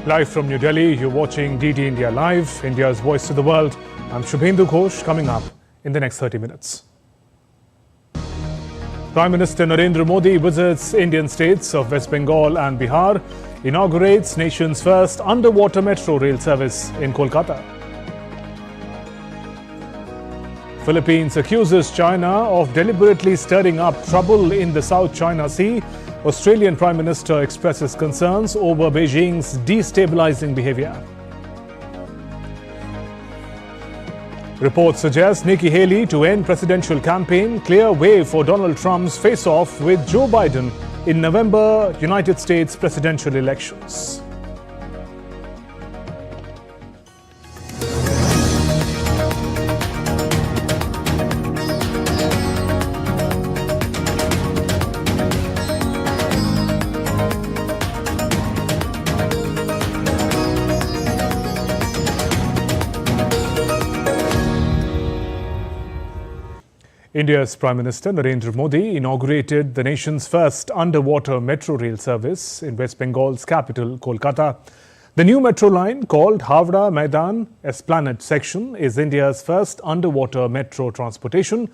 Live from New Delhi, you're watching DD India Live, India's voice to the world. I'm Shubhendu Ghosh, coming up in the next 30 minutes. Prime Minister Narendra Modi visits Indian states of West Bengal and Bihar, inaugurates nation's first underwater metro rail service in Kolkata. Philippines accuses China of deliberately stirring up trouble in the South China Sea. Australian Prime Minister expresses concerns over Beijing's destabilizing behavior. Reports suggest Nikki Heley to end presidential campaign, clear way for Donald Trump's face-off with Joe Biden in November United States presidential elections. India's Prime Minister Narendra Modi inaugurated the nation's first underwater metro rail service in West Bengal's capital, Kolkata. The new metro line, called Howrah Maidan Esplanade section, is India's first underwater metro transportation.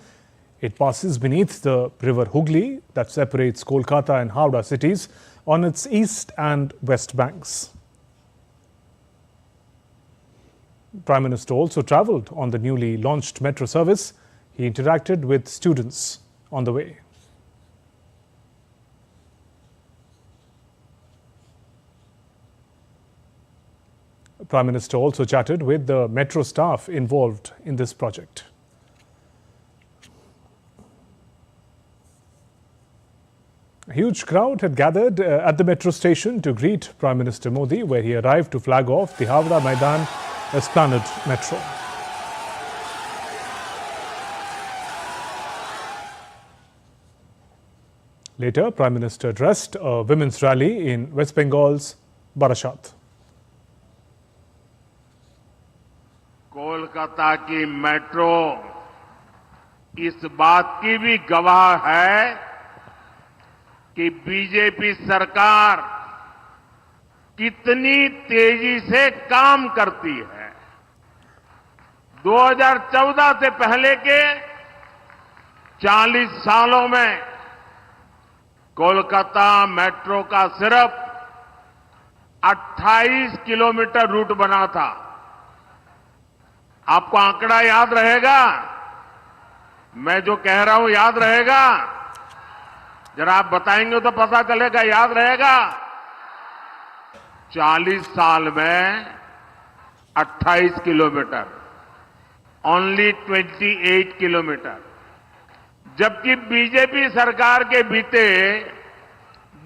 It passes beneath the river Hooghly that separates Kolkata and Howrah cities on its east and west banks. Prime Minister also travelled on the newly launched metro service. He interacted with students on the way. The Prime Minister also chatted with the metro staff involved in this project. A huge crowd had gathered at the metro station to greet Prime Minister Modi, where he arrived to flag off the Howrah Maidan Esplanade metro. Later, Prime Minister addressed a women's rally in West Bengal's Barashat. Kolkata की metro इस बात की भी गवाह है कि BJP सरकार कितनी तेजी से काम करती है। 2014 से पहले के 40 सालों में कोलकाता मेट्रो का सिर्फ 28 किलोमीटर रूट बना था। आपको आंकड़ा याद रहेगा? मैं जो कह रहा हूं याद रहेगा? जरा आप बताएंगे तो पता चलेगा, याद रहेगा? 40 साल में 28 किलोमीटर, ओनली 28 किलोमीटर, जबकि बीजेपी सरकार के बीते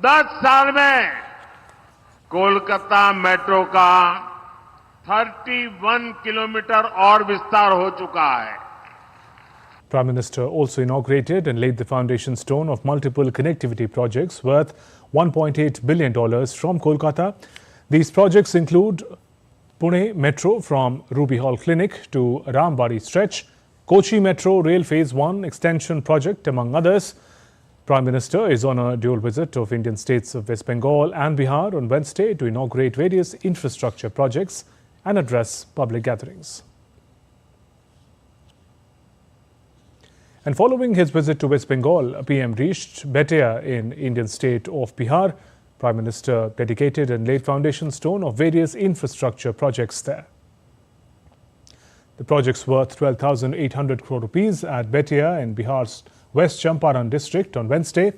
10 साल में कोलकाता मेट्रो का 31 किलोमीटर और विस्तार हो चुका है। Prime Minister also inaugurated and laid the foundation stone of multiple connectivity projects worth $1.8 billion from Kolkata. These projects include Pune Metro from Ruby Hall Clinic to Rambari Stretch, Kochi Metro Rail Phase 1 extension project, among others. Prime Minister is on a dual visit of Indian states of West Bengal and Bihar on Wednesday to inaugurate various infrastructure projects and address public gatherings. And following his visit to West Bengal, PM reached Betia in Indian state of Bihar. Prime Minister dedicated and laid foundation stone of various infrastructure projects there. The projects worth 12,800 crore rupees at Betia in Bihar's West Champaran district on Wednesday.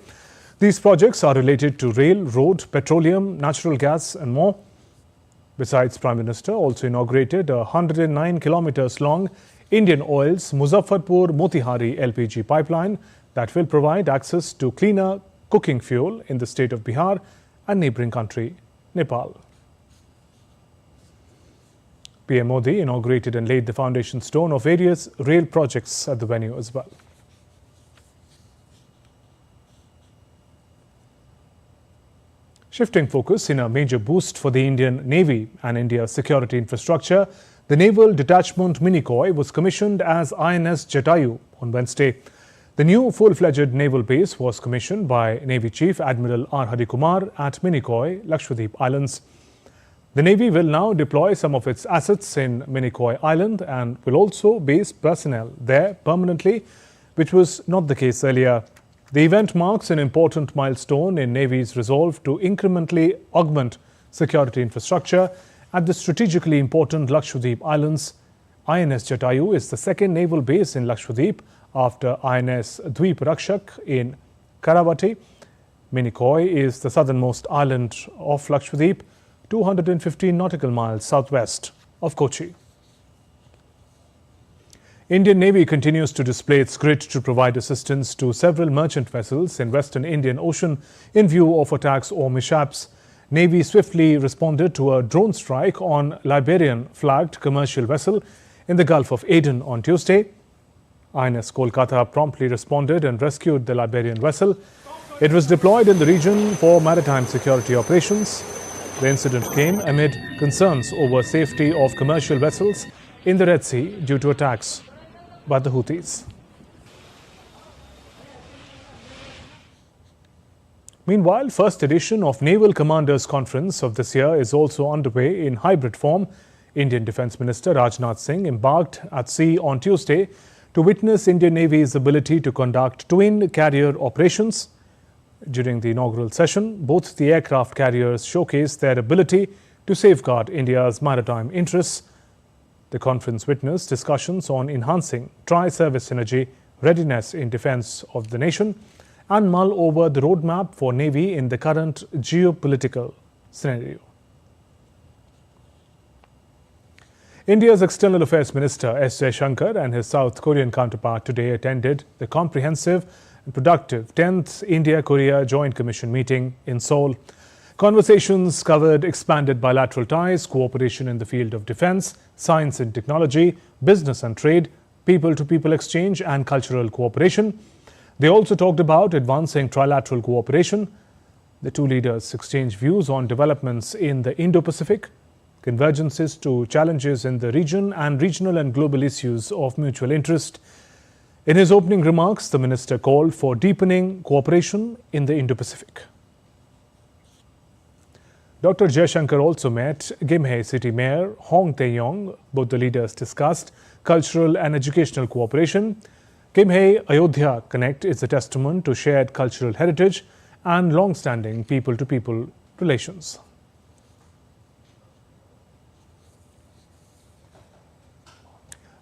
These projects are related to rail, road, petroleum, natural gas and more. Besides, Prime Minister also inaugurated a 109 kilometers long Indian Oil's Muzaffarpur-Motihari LPG pipeline that will provide access to cleaner cooking fuel in the state of Bihar and neighboring country, Nepal. PM Modi inaugurated and laid the foundation stone of various rail projects at the venue as well. Shifting focus in a major boost for the Indian Navy and India's security infrastructure, the Naval Detachment Minicoy was commissioned as INS Jayu on Wednesday. The new full-fledged naval base was commissioned by Navy Chief Admiral R. Harikumar at Minicoy, Lakshadweep Islands. The Navy will now deploy some of its assets in Minicoy Island and will also base personnel there permanently, which was not the case earlier. The event marks an important milestone in Navy's resolve to incrementally augment security infrastructure at the strategically important Lakshadweep Islands. INS Jayu is the second naval base in Lakshadweep after INS Dweep Rakshak in Karavati. Minicoy is the southernmost island of Lakshadweep, 215 nautical miles southwest of Kochi. Indian Navy continues to display its grit to provide assistance to several merchant vessels in Western Indian Ocean in view of attacks or mishaps. Navy swiftly responded to a drone strike on Liberian-flagged commercial vessel in the Gulf of Aden on Tuesday. INS Kolkata promptly responded and rescued the Liberian vessel. It was deployed in the region for maritime security operations. The incident came amid concerns over safety of commercial vessels in the Red Sea due to attacks by the Houthis. Meanwhile, first edition of Naval Commanders Conference of this year is also underway in hybrid form. Indian Defence Minister Rajnath Singh embarked at sea on Tuesday to witness Indian Navy's ability to conduct twin carrier operations. During the inaugural session, both the aircraft carriers showcased their ability to safeguard India's maritime interests. The conference witnessed discussions on enhancing tri-service synergy, readiness in defence of the nation, and mull over the roadmap for Navy in the current geopolitical scenario. India's External Affairs Minister S. Jaishankar and his South Korean counterpart today attended the comprehensive and productive 10th India-Korea Joint Commission meeting in Seoul. Conversations covered expanded bilateral ties, cooperation in the field of defence, science and technology, business and trade, people-to-people exchange and cultural cooperation. They also talked about advancing trilateral cooperation. The two leaders exchanged views on developments in the Indo-Pacific, convergences to challenges in the region, and regional and global issues of mutual interest. In his opening remarks, the minister called for deepening cooperation in the Indo-Pacific. Dr. Jaishankar also met Gimhae City Mayor Hong Tae-yong. Both the leaders discussed cultural and educational cooperation. Gimhae Ayodhya Connect is a testament to shared cultural heritage and long-standing people-to-people relations.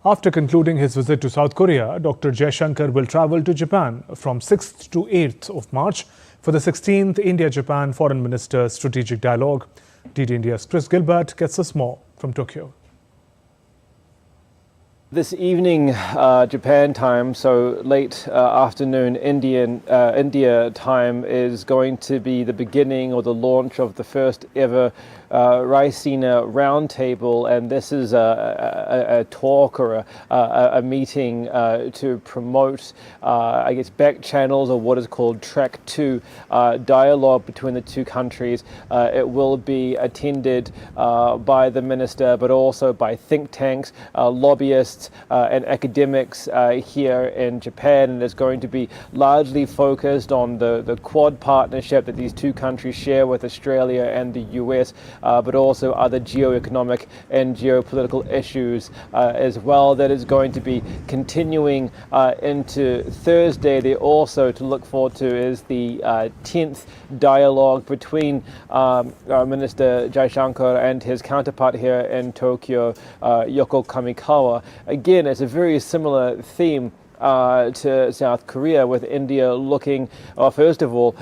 After concluding his visit to South Korea, Dr. Jaishankar will travel to Japan from 6th to 8th of March for the 16th India-Japan Foreign Ministers Strategic Dialogue. DD India's Chris Gilbert gets us more from Tokyo. This evening, Japan time, so late afternoon India time, is going to be the beginning or the launch of the first ever Raisina Roundtable, and this is a talk or a meeting to promote, I guess, back channels or what is called Track 2 dialogue between the two countries. It will be attended by the minister, but also by think tanks, lobbyists, and academics here in Japan, and it's going to be largely focused on the Quad partnership that these two countries share with Australia and the US, but also other geoeconomic and geopolitical issues as well. That is going to be continuing into Thursday. There also to look forward to is the 10th dialogue between Minister Jaishankar and his counterpart here in Tokyo, Yoko Kamikawa. Again, it's a very similar theme to South Korea, with India looking, first of all,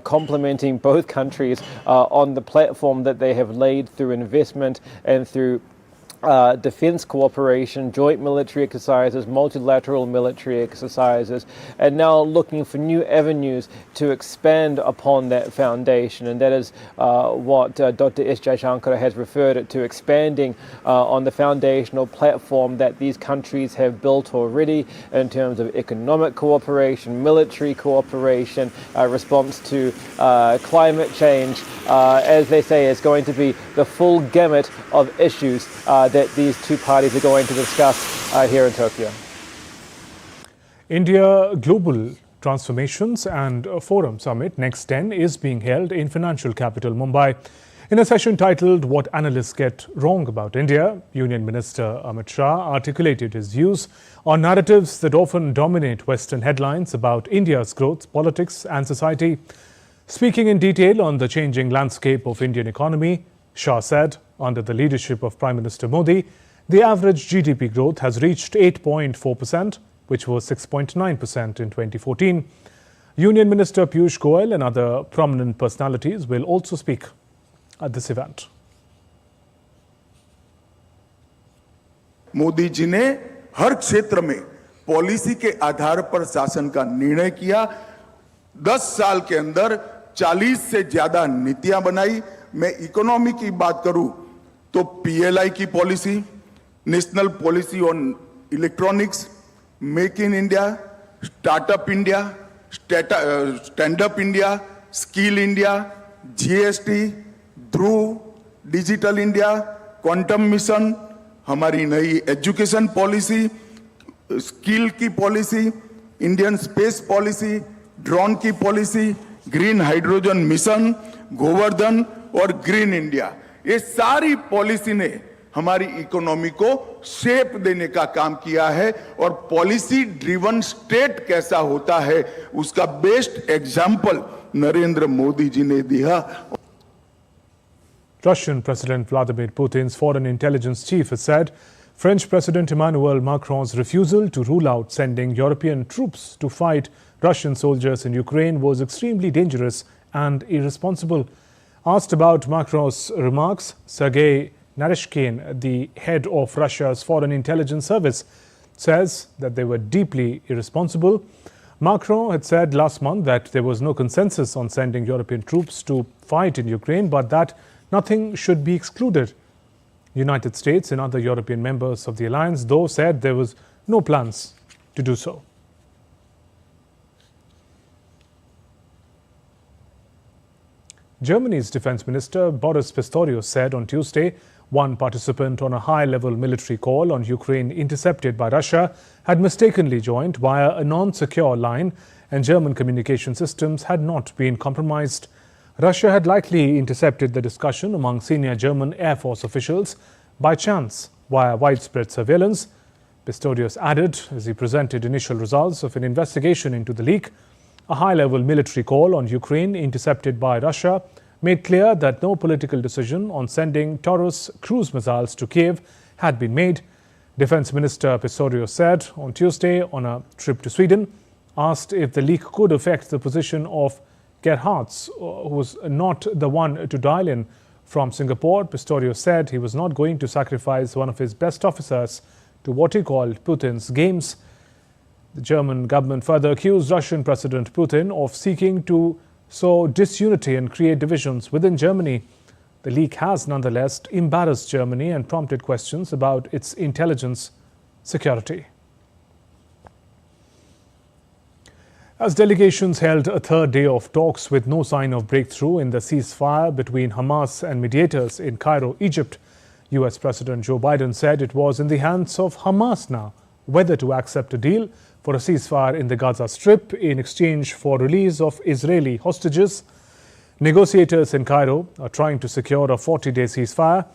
complementing both countries on the platform that they have laid through investment and through defense cooperation, joint military exercises, multilateral military exercises, and now looking for new avenues to expand upon that foundation. And that is what Dr. S. Jaishankar has referred it to, expanding on the foundational platform that these countries have built already in terms of economic cooperation, military cooperation, response to climate change. As they say, it's going to be the full gamut of issues that these two parties are going to discuss here in Tokyo. India Global Transformations and Forum Summit Next 10 is being held in financial capital Mumbai. In a session titled What Analysts Get Wrong About India, Union Minister Amit Shah articulated his views on narratives that often dominate Western headlines about India's growth, politics and society. Speaking in detail on the changing landscape of Indian economy, Shah said, under the leadership of Prime Minister Modi, the average GDP growth has reached 8.4%, which was 6.9% in 2014. Union Minister Piyush Goyal and other prominent personalities will also speak at this event. Modi ji ने हर क्षेत्र में policy के आधार पर शासन का निर्णय किया। 10 साल के अंदर 40 से ज्यादा नीतियां बनाई। मैं इकोनॉमी की बात करूं तो पीएलआई की policy, national policy on electronics, make in India, startup India, stand up India, skill India, GST, Dhruv, digital India, quantum mission, हमारी नई एजुकेशन पॉलिसी, स्किल की policy, Indian space policy, drone की policy, green hydrogen mission, Gobardhan और green India, ये सारी policy ने हमारी economy को शेप देने का काम किया है। और पॉलिसी ड्रिवन स्टेट कैसा होता है उसका बेस्ट एग्जाम्पल नरेंद्र मोदी जी ने दिया। Russian President Vladimir Putin's foreign intelligence chief has said French President Emmanuel Macron's refusal to rule out sending European troops to fight Russian soldiers in Ukraine was extremely dangerous and irresponsible. Asked about Macron's remarks, Sergei Narishkin, the head of Russia's foreign intelligence service, says that they were deeply irresponsible. Macron had said last month that there was no consensus on sending European troops to fight in Ukraine, but that nothing should be excluded. United States and other European members of the alliance, though, said there was no plans to do so. Germany's defense minister Boris Pistorius said on Tuesday one participant on a high-level military call on Ukraine intercepted by Russia had mistakenly joined via a non-secure line and German communication systems had not been compromised. Russia had likely intercepted the discussion among senior German Air Force officials by chance via widespread surveillance. Pistorius added, as he presented initial results of an investigation into the leak, a high-level military call on Ukraine intercepted by Russia made clear that no political decision on sending Taurus cruise missiles to Kiev had been made. Defense Minister Pistorius said on Tuesday on a trip to Sweden, asked if the leak could affect the position of Gerhards, who was not the one to dial in from Singapore. Pistorius said he was not going to sacrifice one of his best officers to what he called Putin's games. The German government further accused Russian President Putin of seeking to sow disunity and create divisions within Germany. The leak has nonetheless embarrassed Germany and prompted questions about its intelligence security. As delegations held a third day of talks with no sign of breakthrough in the ceasefire between Hamas and mediators in Cairo, Egypt, US President Joe Biden said it was in the hands of Hamas now whether to accept a deal for a ceasefire in the Gaza Strip in exchange for release of Israeli hostages. Negotiators in Cairo are trying to secure a 40-day ceasefire.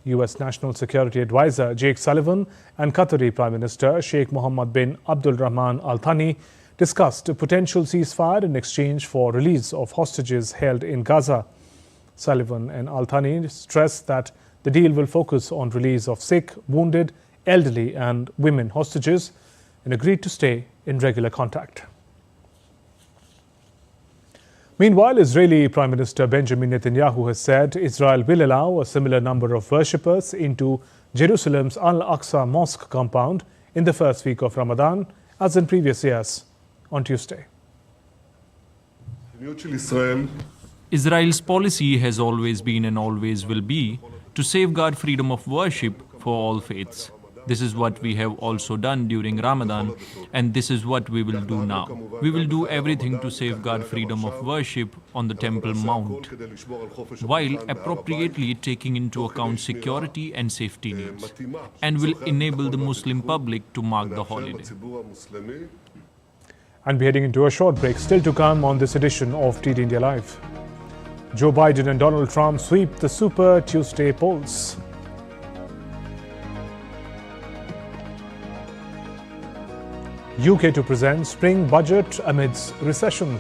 US National Security Advisor Jake Sullivan and Qatari Prime Minister Sheikh Mohammed bin Abdul Rahman Al Thani discussed a potential ceasefire in exchange for release of hostages held in Gaza. Sullivan and Al Thani stressed that the deal will focus on release of sick, wounded, elderly and women hostages and agreed to stay in regular contact. Meanwhile, Israeli Prime Minister Benjamin Netanyahu has said Israel will allow a similar number of worshippers into Jerusalem's Al-Aqsa Mosque compound in the first week of Ramadan as in previous years on Tuesday. Israel's policy has always been and always will be to safeguard freedom of worship for all faiths. This is what we have also done during Ramadan, and this is what we will do now. We will do everything to safeguard freedom of worship on the Temple Mount, while appropriately taking into account security and safety needs, and will enable the Muslim public to mark the holiday. And we're heading into a short break, still to come on this edition of TD India Live. Joe Biden and Donald Trump sweep the Super Tuesday polls. UK to present spring budget amidst recession.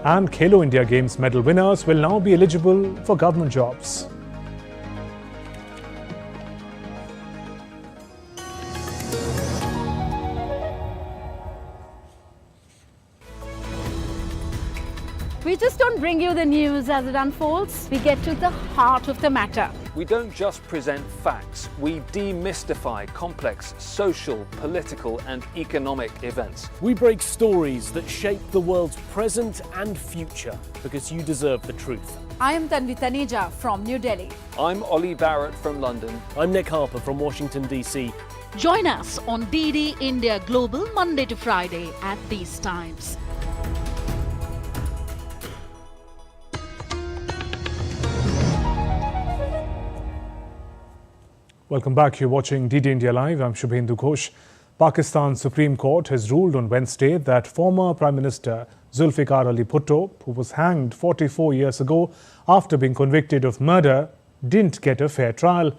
And Khelo India Games medal winners will now be eligible for government jobs. We just don't bring you the news as it unfolds. We get to the heart of the matter. We don't just present facts, we demystify complex social, political and economic events. We break stories that shape the world's present and future because you deserve the truth. I am Tanvi Taneja from New Delhi. I'm Ollie Barrett from London. I'm Nick Harper from Washington, D.C. Join us on DD India Global Monday to Friday at these times. Welcome back. You're watching DD India Live. I'm Shubhendu Ghosh. Pakistan's Supreme Court has ruled on Wednesday that former Prime Minister Zulfikar Ali Bhutto, who was hanged 44 years ago after being convicted of murder, didn't get a fair trial.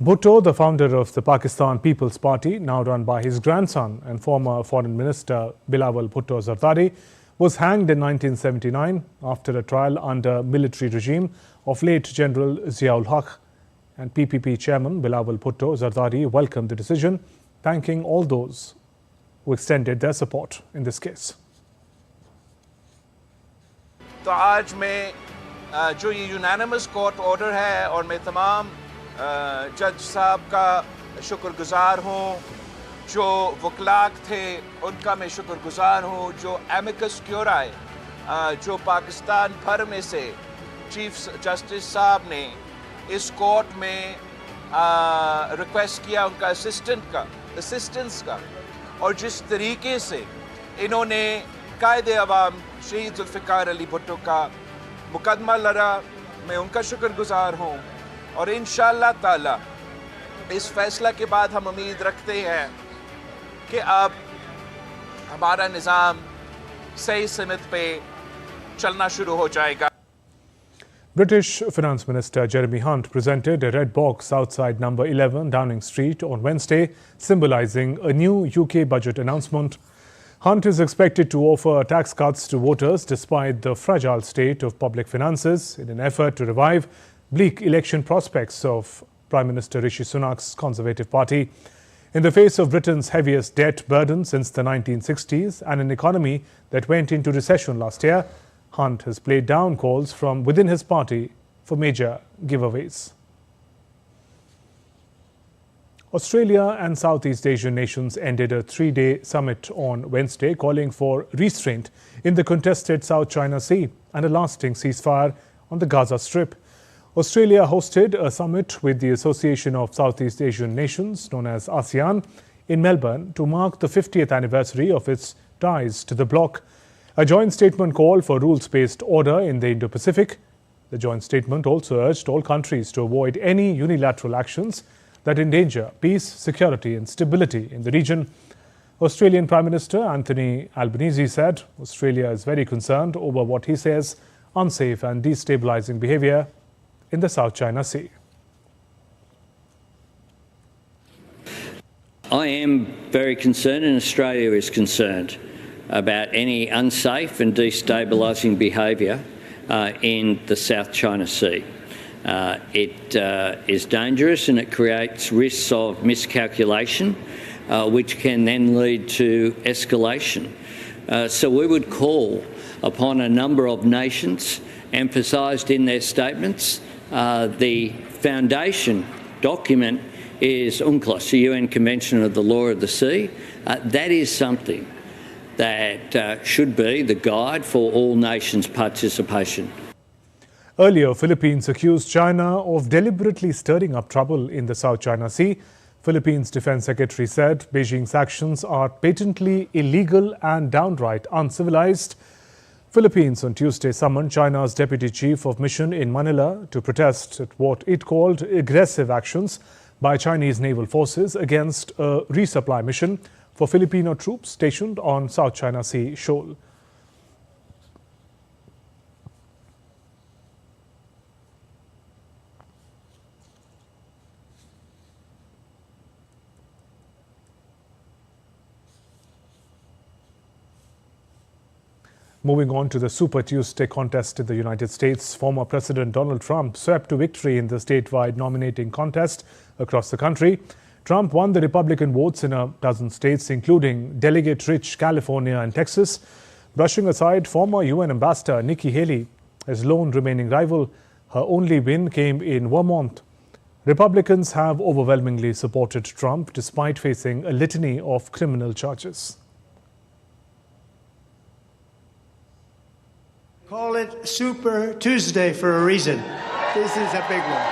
Bhutto, the founder of the Pakistan People's Party, now run by his grandson and former Foreign Minister Bilawal Bhutto Zardari, was hanged in 1979 after a trial under military regime of late General Ziaul Haq. And PPP chairman Bilawal Bhutto Zardari welcomed the decision, thanking all those who extended their support in this case. तो आज मैं जो ये unanimous court order है और मैं तमाम जज साहब का शुक्रगुजार हूँ, जो वकलाक थे उनका मैं शुक्रगुजार हूँ, जो एमिकस क्यूराई जो पाकिस्तान भर में से चीफ जस्टिस साहब ने इस कोर्ट में रिक्वेस्ट किया उनका असिस्टेंस का और जिस तरीके से इन्होंने कायदे अवाम शहीद जुल्फ़िकार अली भुट्टो का मुकदमा लड़ा, मैं उनका शुक्रगुजार हूँ और इंशाअल्लाह ताला इस फैसला के बाद हम उम्मीद रखते हैं कि अब हमारा निज़ाम सही सिमत पे चलना शुरू हो जाएगा. British Finance Minister Jeremy Hunt presented a red box outside number 11 Downing Street on Wednesday, symbolising a new UK budget announcement. Hunt is expected to offer tax cuts to voters despite the fragile state of public finances in an effort to revive bleak election prospects of Prime Minister Rishi Sunak's Conservative Party. In the face of Britain's heaviest debt burden since the 1960s and an economy that went into recession last year, Hunt has played down calls from within his party for major giveaways. Australia and Southeast Asian nations ended a three-day summit on Wednesday calling for restraint in the contested South China Sea and a lasting ceasefire on the Gaza Strip. Australia hosted a summit with the Association of Southeast Asian Nations, known as ASEAN, in Melbourne to mark the 50th anniversary of its ties to the bloc. A joint statement called for rules-based order in the Indo-Pacific. The joint statement also urged all countries to avoid any unilateral actions that endanger peace, security and stability in the region. Australian Prime Minister Anthony Albanese said Australia is very concerned over what he says unsafe and destabilising behaviour in the South China Sea. I am very concerned and Australia is concerned about any unsafe and destabilising behaviour in the South China Sea. It is dangerous and it creates risks of miscalculation, which can then lead to escalation. So we would call upon a number of nations, emphasised in their statements. The foundation document is UNCLOS, the UN Convention of the Law of the Sea. That is something that should be the guide for all nations' participation. Earlier, Philippines accused China of deliberately stirring up trouble in the South China Sea. Philippines Defense Secretary said Beijing's actions are patently illegal and downright uncivilized. Philippines on Tuesday summoned China's Deputy Chief of Mission in Manila to protest at what it called aggressive actions by Chinese naval forces against a resupply mission for Filipino troops stationed on South China Sea shoal. Moving on to the Super Tuesday contest in the United States, former President Donald Trump swept to victory in the statewide nominating contest across the country. Trump won the Republican votes in a dozen states, including delegate-rich California and Texas, brushing aside former UN Ambassador Nikki Heley, his lone remaining rival. Her only win came in Vermont. Republicans have overwhelmingly supported Trump despite facing a litany of criminal charges. Call it Super Tuesday for a reason. This is a big one.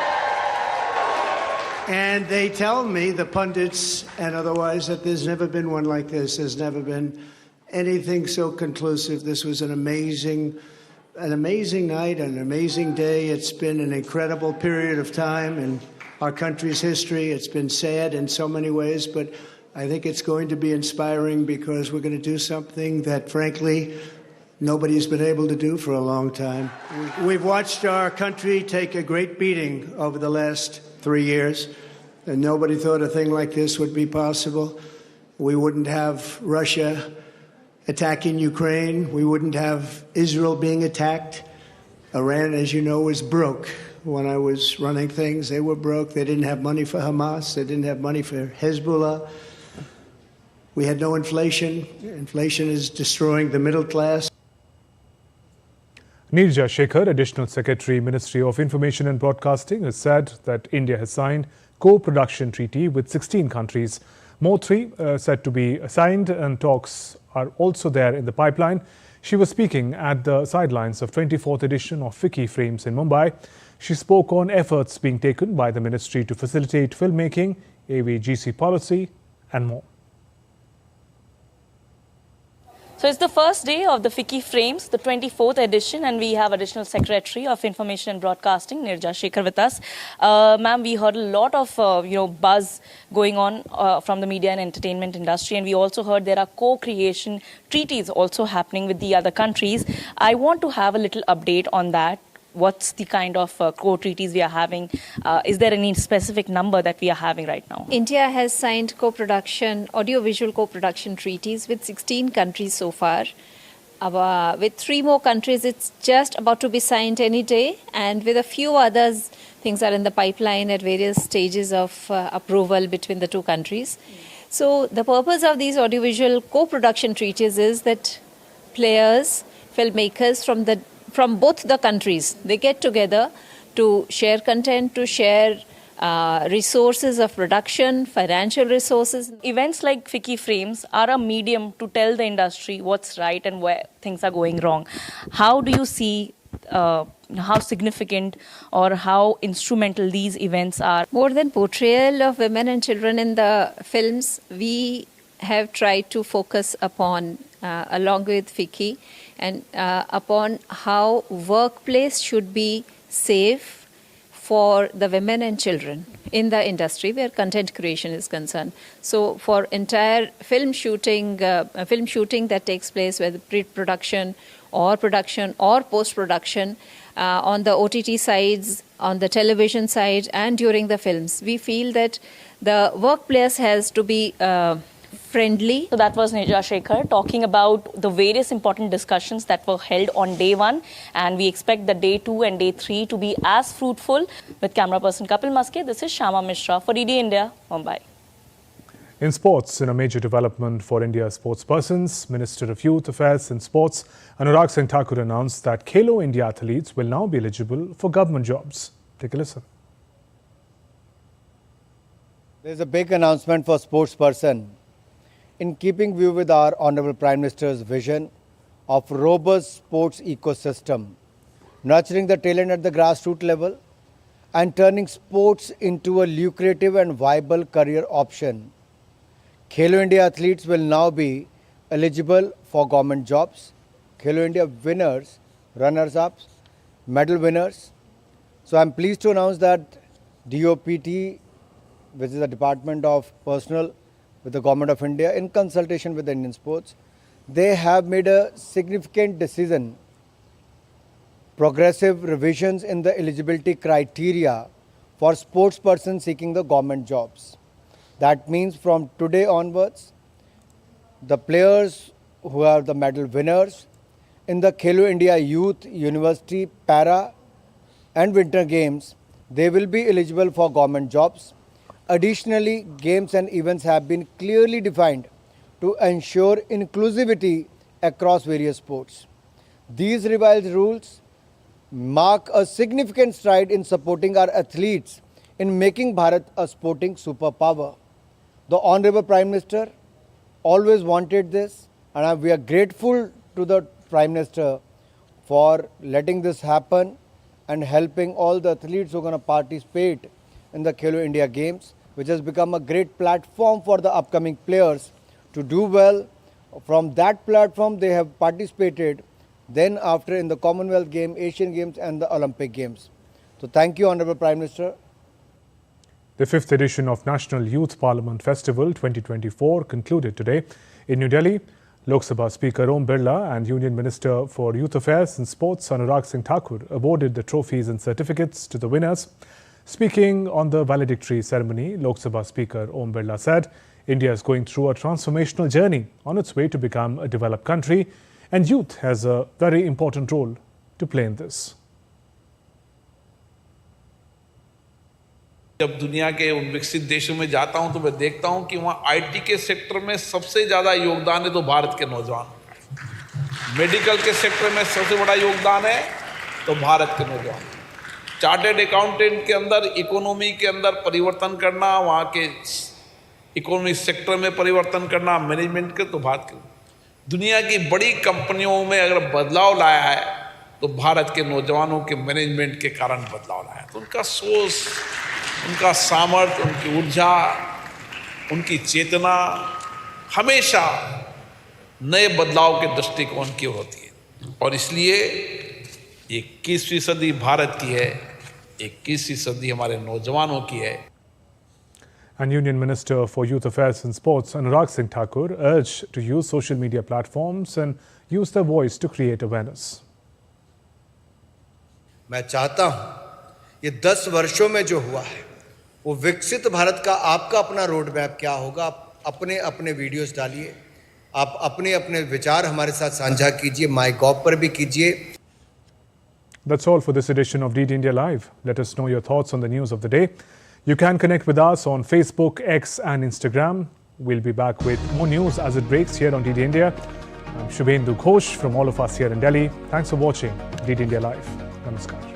And they tell me, the pundits and otherwise, that there's never been one like this. There's never been anything so conclusive. This was an amazing night, an amazing day. It's been an incredible period of time in our country's history. It's been sad in so many ways, but I think it's going to be inspiring because we're going to do something that, frankly, nobody's been able to do for a long time. We've watched our country take a great beating over the last 3 years, and nobody thought a thing like this would be possible. We wouldn't have Russia attacking Ukraine. We wouldn't have Israel being attacked. Iran, as you know, was broke. When I was running things, they were broke. They didn't have money for Hamas. They didn't have money for Hezbollah. We had no inflation. Inflation is destroying the middle class. Nirja Shekhar, Additional Secretary, Ministry of Information and Broadcasting, has said that India has signed co-production treaty with 16 countries. More three said to be signed, and talks are also there in the pipeline. She was speaking at the sidelines of 24th edition of Vicky Frames in Mumbai. She spoke on efforts being taken by the ministry to facilitate filmmaking, AVGC policy and more. So it's the first day of the FICCI Frames, the 24th edition, and we have Additional Secretary of Information and Broadcasting, Nirja Shekhar, with us. Ma'am, we heard a lot of buzz going on from the media and entertainment industry, and we also heard there are co-creation treaties also happening with the other countries. I want to have a little update on that. What's the kind of co-treaties we are having? Is there any specific number that we are having right now? India has signed co-production, audio-visual co-production treaties with 16 countries so far. With 3 more countries, it's just about to be signed any day. And with a few others, things are in the pipeline at various stages of approval between the 2 countries. So the purpose of these audiovisual co-production treaties is that players, filmmakers from both the countries, they get together to share content, to share resources of production, financial resources. Events like FICCI Frames are a medium to tell the industry what's right and where things are going wrong. How do you see how significant or how instrumental these events are? More than portrayal of women and children in the films, we have tried to focus upon, along with FICCI, and upon how workplace should be safe for the women and children in the industry where content creation is concerned. So for entire film shooting that takes place, whether pre-production or production or post-production, on the OTT sides, on the television side, and during the films, we feel that the workplace has to be friendly. So that was Nirja Shekhar talking about the various important discussions that were held on day 1, and we expect the day 2 and day 3 to be as fruitful. With camera person Kapil Maske, this is Shama Mishra for DD India, Mumbai. In sports, in a major development for India's sportspersons, Minister of Youth Affairs and Sports Anurag Singh Thakur announced that Khelo India athletes will now be eligible for government jobs. Take a listen. There's a big announcement for sportsperson. In keeping view with our Honorable Prime Minister's vision of robust sports ecosystem, nurturing the talent at the grassroots level and turning sports into a lucrative and viable career option, Khelo India athletes will now be eligible for government jobs. Khelo India winners, runners-ups, medal winners. So I'm pleased to announce that DOPT, which is the Department of Personnel with the Government of India, in consultation with the Indian sports, they have made a significant decision, progressive revisions in the eligibility criteria for sportspersons seeking the government jobs. That means from today onwards, the players who are the medal winners in the Khelo India Youth, University, Para and Winter Games, they will be eligible for government jobs. Additionally, games and events have been clearly defined to ensure inclusivity across various sports. These revised rules mark a significant stride in supporting our athletes in making Bharat a sporting superpower. The Honorable Prime Minister always wanted this, and we are grateful to the Prime Minister for letting this happen and helping all the athletes who are going to participate in the Khelo India Games, which has become a great platform for the upcoming players to do well. From that platform, they have participated then after in the Commonwealth Games, Asian Games and the Olympic Games. So thank you, Honorable Prime Minister. The 5th edition of National Youth Parliament Festival 2024 concluded today in New Delhi. Lok Sabha Speaker Om Birla and Union Minister for Youth Affairs and Sports Anurag Singh Thakur awarded the trophies and certificates to the winners. Speaking on the valedictory ceremony, Lok Sabha Speaker Om Birla said, India is going through a transformational journey on its way to become a developed country, and youth has a very important role to play in this. जब दुनिया के उन विकसित देशों में जाता हूं तो मैं देखता हूं कि वहां आईटी के सेक्टर में सबसे ज्यादा योगदान है तो भारत के नौजवान, मेडिकल के सेक्टर में सबसे बड़ा योगदान है तो भारत के नौजवान, चार्टर्ड अकाउंटेंट के अंदर इकोनॉमी के अंदर परिवर्तन करना, वहां के इकोनॉमिक सेक्टर में परिवर्तन करना, मैनेजमेंट के तो भारत के, दुनिया की बड़ी कंपनियों में अगर बदलाव लाया है तो भारत के नौजवानों के मैनेजमेंट के कारण बदलाव लाया है। तो उनका सोच, उनका सामर्थ्य, उनकी ऊर्जा, उनकी चेतना हमेशा नए बदलाव के दृष्टिकोण की होती है और इसलिए 21वीं सदी भारत की है, 21वीं सदी हमारे नौजवानों की है। And Union Minister for Youth Affairs and Sports Anurag Singh Thakur urged to use social media platforms and use their voice to create awareness. मैं चाहता हूं ये 10 वर्षों में जो हुआ है वो विकसित भारत का आपका अपना रोड मैप क्या होगा, आप अपने अपने वीडियोस डालिए, आप अपने अपने विचार हमारे साथ साझा कीजिए, MyGov पर भी कीजिए। That's all for this edition of DD India Live. Let us know your thoughts on the news of the day. You can connect with us on Facebook, X and Instagram. We'll be back with more news as it breaks here on DD India. I'm Shubhendu Ghosh from all of us here in Delhi. Thanks for watching DD India Live. Namaskar.